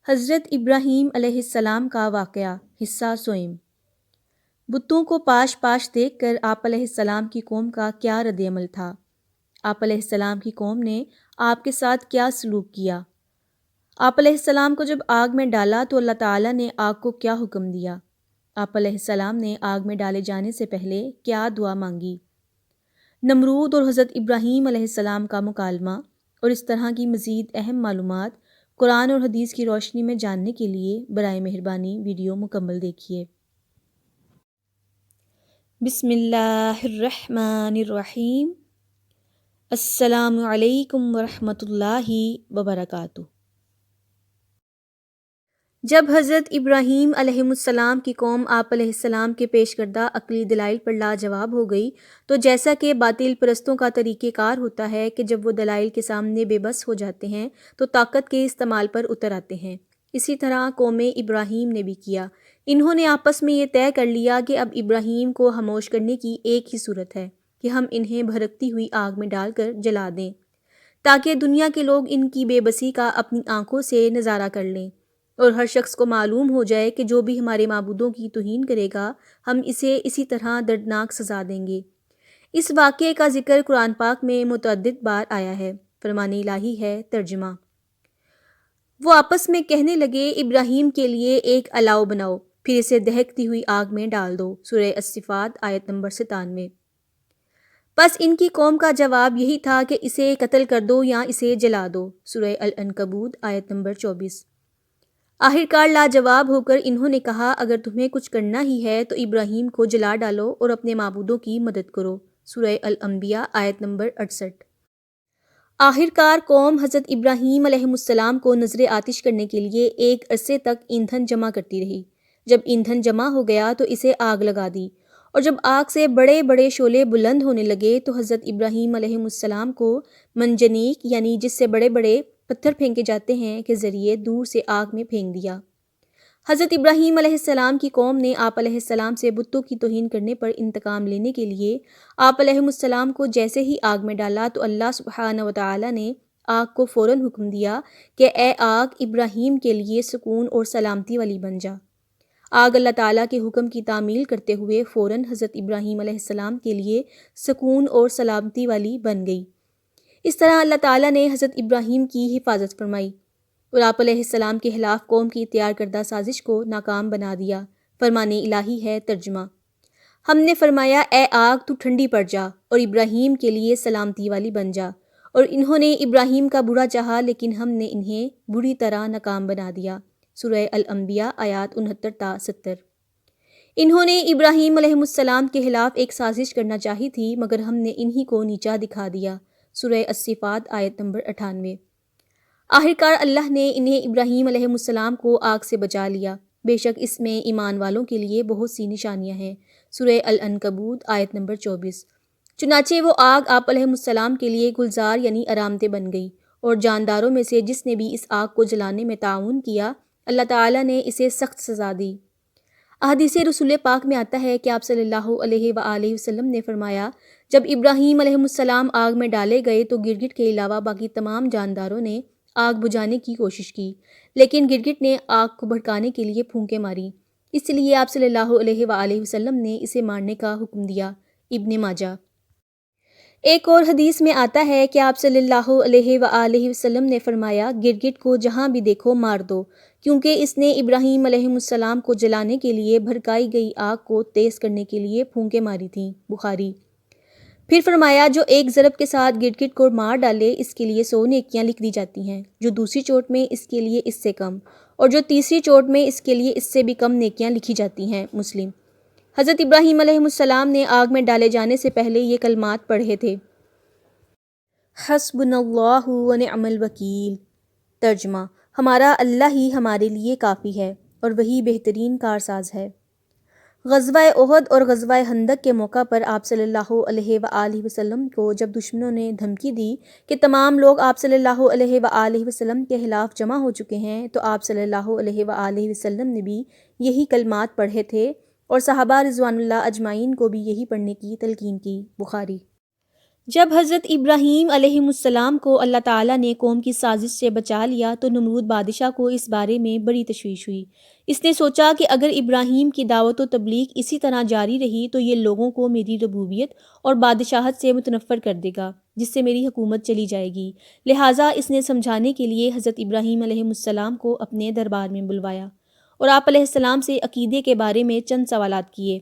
حضرت ابراہیم علیہ السلام کا واقعہ حصہ سوئم۔ بتوں کو پاش پاش دیکھ کر آپ علیہ السلام کی قوم کا کیا رد عمل تھا؟ آپ علیہ السلام کی قوم نے آپ کے ساتھ کیا سلوک کیا؟ آپ علیہ السلام کو جب آگ میں ڈالا تو اللہ تعالیٰ نے آگ کو کیا حکم دیا؟ آپ علیہ السلام نے آگ میں ڈالے جانے سے پہلے کیا دعا مانگی؟ نمرود اور حضرت ابراہیم علیہ السلام کا مکالمہ اور اس طرح کی مزید اہم معلومات قرآن اور حدیث کی روشنی میں جاننے کے لیے برائے مہربانی ویڈیو مکمل دیکھیے۔ بسم اللہ الرحمن الرحیم۔ السلام علیکم ورحمۃ اللہ وبرکاتہ۔ جب حضرت ابراہیم علیہ السلام کی قوم آپ علیہ السلام کے پیش کردہ عقلی دلائل پر لاجواب ہو گئی تو جیسا کہ باطل پرستوں کا طریقہ کار ہوتا ہے کہ جب وہ دلائل کے سامنے بے بس ہو جاتے ہیں تو طاقت کے استعمال پر اتر آتے ہیں، اسی طرح قوم ابراہیم نے بھی کیا۔ انہوں نے آپس میں یہ طے کر لیا کہ اب ابراہیم کو خاموش کرنے کی ایک ہی صورت ہے کہ ہم انہیں بھڑکتی ہوئی آگ میں ڈال کر جلا دیں تاکہ دنیا کے لوگ ان کی بے بسی کا اپنی آنکھوں سے نظارہ کر لیں، اور ہر شخص کو معلوم ہو جائے کہ جو بھی ہمارے معبودوں کی توہین کرے گا ہم اسے اسی طرح دردناک سزا دیں گے۔ اس واقعے کا ذکر قرآن پاک میں متعدد بار آیا ہے۔ فرمان الہی ہے، ترجمہ۔ وہ آپس میں کہنے لگے، ابراہیم کے لیے ایک الاؤ بناؤ، پھر اسے دہکتی ہوئی آگ میں ڈال دو۔ سورہ الصافات آیت نمبر 97۔ پس ان کی قوم کا جواب یہی تھا کہ اسے قتل کر دو یا اسے جلا دو۔ سورہ العنکبوت آیت نمبر 24۔ آخرکار لاجواب ہو کر انہوں نے کہا، اگر تمہیں کچھ کرنا ہی ہے تو ابراہیم کو جلا ڈالو اور اپنے معبودوں کی مدد کرو۔ سورہ الانبیاء آیت نمبر 68۔ آخرکار قوم حضرت ابراہیم علیہ السلام کو نذر آتش کرنے کے لیے ایک عرصے تک ایندھن جمع کرتی رہی۔ جب ایندھن جمع ہو گیا تو اسے آگ لگا دی، اور جب آگ سے بڑے بڑے شعلے بلند ہونے لگے تو حضرت ابراہیم علیہ السلام کو منجنیق یعنی جس سے بڑے بڑے پتھر پھینکے جاتے ہیں کے ذریعے دور سے آگ میں پھینک دیا۔ حضرت ابراہیم علیہ السلام کی قوم نے آپ علیہ السلام سے بتوں کی توہین کرنے پر انتقام لینے کے لیے آپ علیہ السلام کو جیسے ہی آگ میں ڈالا تو اللہ سبحانہ وتعالی نے آگ کو فوراً حکم دیا کہ اے آگ ابراہیم کے لیے سکون اور سلامتی والی بن جا۔ آگ اللہ تعالیٰ کے حکم کی تعمیل کرتے ہوئے فوراً حضرت ابراہیم علیہ السلام کے لیے سکون اور سلامتی والی بن گئی۔ اس طرح اللہ تعالیٰ نے حضرت ابراہیم کی حفاظت فرمائی اور آپ علیہ السلام کے خلاف قوم کی تیار کردہ سازش کو ناکام بنا دیا۔ فرمان الہی ہے، ترجمہ۔ ہم نے فرمایا، اے آگ تو ٹھنڈی پڑ جا اور ابراہیم کے لیے سلامتی والی بن جا، اور انہوں نے ابراہیم کا برا چاہا لیکن ہم نے انہیں بری طرح ناکام بنا دیا۔ سورہ الانبیاء آیات 69 تا 70۔ انہوں نے ابراہیم علیہ السلام کے خلاف ایک سازش کرنا چاہی تھی مگر ہم نے انہی کو نیچا دکھا دیا۔ سورہ الصافات آیت نمبر 98۔ آخرکار اللہ نے انہیں ابراہیم علیہ السلام کو آگ سے بچا لیا، بے شک اس میں ایمان والوں کے لیے بہت سی نشانیاں ہیں۔ سورہ العنکبوت آیت نمبر 24۔ چنانچہ وہ آگ آپ علیہ السلام کے لیے گلزار یعنی آرامدہ بن گئی، اور جانداروں میں سے جس نے بھی اس آگ کو جلانے میں تعاون کیا اللہ تعالیٰ نے اسے سخت سزا دی۔ احادیث رسول پاک میں آتا ہے کہ آپ صلی اللہ علیہ وآلہ وسلم نے فرمایا، جب ابراہیم علیہ السلام آگ میں ڈالے گئے تو گرگٹ کے علاوہ باقی تمام جانداروں نے آگ بجھانے کی کوشش کی، لیکن گرگٹ نے آگ کو بھڑکانے کے لیے پھونکیں ماری، اس لیے آپ صلی اللہ علیہ وآلہ وسلم نے اسے مارنے کا حکم دیا۔ ابن ماجہ۔ ایک اور حدیث میں آتا ہے کہ آپ صلی اللہ علیہ وآلہ وسلم نے فرمایا، گرگٹ کو جہاں بھی دیکھو مار دو، کیونکہ اس نے ابراہیم علیہ السلام کو جلانے کے لیے بھڑکائی گئی آگ کو تیز کرنے کے لیے پھونکیں ماری تھیں۔ بخاری۔ پھر فرمایا، جو ایک ضرب کے ساتھ گرگٹ کو مار ڈالے اس کے لیے 100 نیکیاں لکھ دی جاتی ہیں، جو دوسری چوٹ میں اس کے لیے اس سے کم، اور جو تیسری چوٹ میں اس کے لیے اس سے بھی کم نیکیاں لکھی جاتی ہیں۔ مسلم۔ حضرت ابراہیم علیہ السلام نے آگ میں ڈالے جانے سے پہلے یہ کلمات پڑھے تھے۔ حسبنا اللہ ونعم الوکیل۔ ترجمہ۔ ہمارا اللہ ہی ہمارے لیے کافی ہے اور وہی بہترین کارساز ہے۔ غزوہ احد اور غزوہ خندق کے موقع پر آپ صلی اللہ علیہ وآلہ وسلم کو جب دشمنوں نے دھمکی دی کہ تمام لوگ آپ صلی اللہ علیہ وآلہ وسلم کے خلاف جمع ہو چکے ہیں تو آپ صلی اللہ علیہ وآلہ وسلم نے بھی یہی کلمات پڑھے تھے اور صحابہ رضوان اللہ اجمعین کو بھی یہی پڑھنے کی تلقین کی۔ بخاری۔ جب حضرت ابراہیم علیہ السلام کو اللہ تعالیٰ نے قوم کی سازش سے بچا لیا تو نمرود بادشاہ کو اس بارے میں بڑی تشویش ہوئی۔ اس نے سوچا کہ اگر ابراہیم کی دعوت و تبلیغ اسی طرح جاری رہی تو یہ لوگوں کو میری ربوبیت اور بادشاہت سے متنفر کر دے گا، جس سے میری حکومت چلی جائے گی۔ لہٰذا اس نے سمجھانے کے لیے حضرت ابراہیم علیہ السلام کو اپنے دربار میں بلوایا اور آپ علیہ السلام سے عقیدے کے بارے میں چند سوالات کیے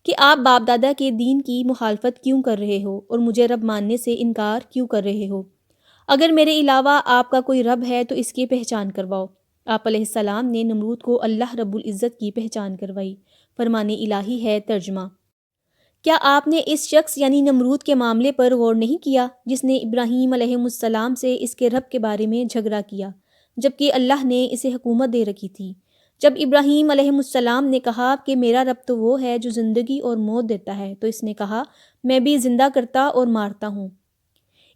کہ آپ باپ دادا کے دین کی مخالفت کیوں کر رہے ہو اور مجھے رب ماننے سے انکار کیوں کر رہے ہو؟ اگر میرے علاوہ آپ کا کوئی رب ہے تو اس کی پہچان کرواؤ۔ آپ علیہ السلام نے نمرود کو اللہ رب العزت کی پہچان کروائی۔ فرمان الہی ہے ترجمہ: کیا آپ نے اس شخص یعنی نمرود کے معاملے پر غور نہیں کیا جس نے ابراہیم علیہ السلام سے اس کے رب کے بارے میں جھگڑا کیا جبکہ اللہ نے اسے حکومت دے رکھی تھی؟ جب ابراہیم علیہ السلام نے کہا کہ میرا رب تو وہ ہے جو زندگی اور موت دیتا ہے تو اس نے کہا میں بھی زندہ کرتا اور مارتا ہوں۔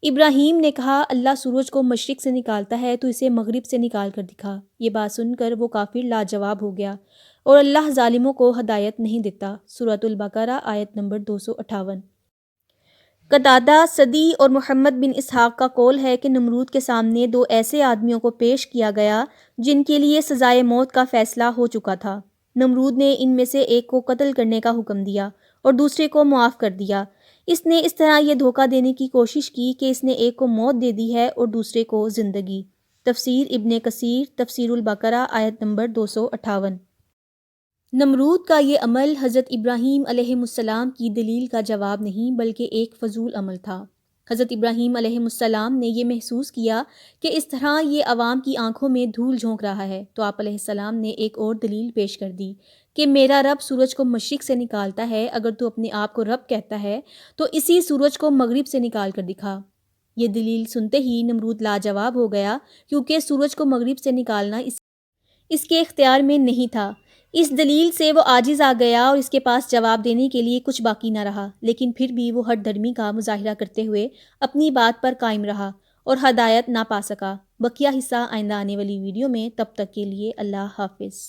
ابراہیم نے کہا اللہ سورج کو مشرق سے نکالتا ہے تو اسے مغرب سے نکال کر دکھا۔ یہ بات سن کر وہ کافر لاجواب ہو گیا اور اللہ ظالموں کو ہدایت نہیں دیتا۔ سورۃ البقرہ آیت نمبر 258۔ قتادہ، سدی اور محمد بن اسحاق کا قول ہے کہ نمرود کے سامنے دو ایسے آدمیوں کو پیش کیا گیا جن کے لیے سزائے موت کا فیصلہ ہو چکا تھا۔ نمرود نے ان میں سے ایک کو قتل کرنے کا حکم دیا اور دوسرے کو معاف کر دیا۔ اس نے اس طرح یہ دھوکہ دینے کی کوشش کی کہ اس نے ایک کو موت دے دی ہے اور دوسرے کو زندگی۔ تفسیر ابن کثیر، تفسیر البقرہ آیت نمبر 258۔ نمرود کا یہ عمل حضرت ابراہیم علیہ السلام کی دلیل کا جواب نہیں بلکہ ایک فضول عمل تھا۔ حضرت ابراہیم علیہ السلام نے یہ محسوس کیا کہ اس طرح یہ عوام کی آنکھوں میں دھول جھونک رہا ہے تو آپ علیہ السلام نے ایک اور دلیل پیش کر دی کہ میرا رب سورج کو مشرق سے نکالتا ہے، اگر تو اپنے آپ کو رب کہتا ہے تو اسی سورج کو مغرب سے نکال کر دکھا۔ یہ دلیل سنتے ہی نمرود لاجواب ہو گیا کیونکہ سورج کو مغرب سے نکالنا اس کے اختیار میں نہیں تھا۔ اس دلیل سے وہ عاجز آ گیا اور اس کے پاس جواب دینے کے لیے کچھ باقی نہ رہا، لیکن پھر بھی وہ ہٹ دھرمی کا مظاہرہ کرتے ہوئے اپنی بات پر قائم رہا اور ہدایت نہ پا سکا۔ بقیہ حصہ آئندہ آنے والی ویڈیو میں، تب تک کے لیے اللہ حافظ۔